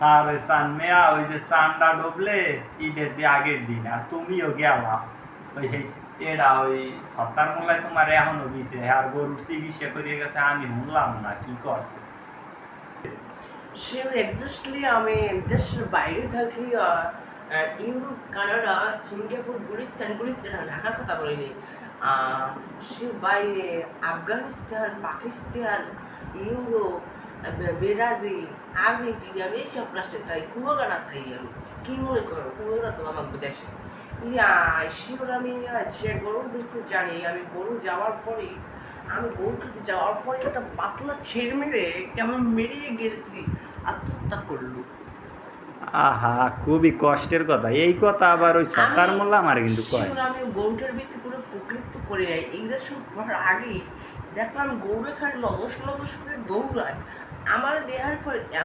আর সান মেয়া ওই যে সানটা ডুবলে ঈদের দিয়ে আগের দিন আর তুমিও গেলা ওই এরা ওই সত্তার মোলায় তোমার এখনো দিছে আর গরুর চিকিৎসা করে গেছে আমি শুনলাম না কি করছে। সে এক্স্যাক্টলি আমি দেশের বাইরে থাকি ইউরোপ কানাডা সিঙ্গাপুর গুলিস্তান ঢাকার কথা বলিনি সে বাইরে Afghanistan Pakistan Europe Brazil Argentina আমি এইসব রাষ্ট্রে থাকি কুয়াকাটা থাকি আমি কি মনে করো কুয়াকাটা তো আমার দেশে শিওর আমি যে গরুর বুঝতে জানি আমি গরু যাওয়ার পরেই আমি গরুর কাছে যাওয়ার পরে একটা পাতলা ছেড়ে মেরে কেমন মেরিয়ে গেলি আত্মহত্যা করলো। আহা খুবই কষ্টের কথা, এই কথা আবার ওই সত্তার মোল্লা আমার কিন্তু কয়। আমি গরুটার ভিত্তি পুরো প্রকৃত করে যাই ইংরেজ হওয়ার আগেই দেখলাম গরু এখানে নদস নদস করে দৌড়ায় আমার দেহার পরে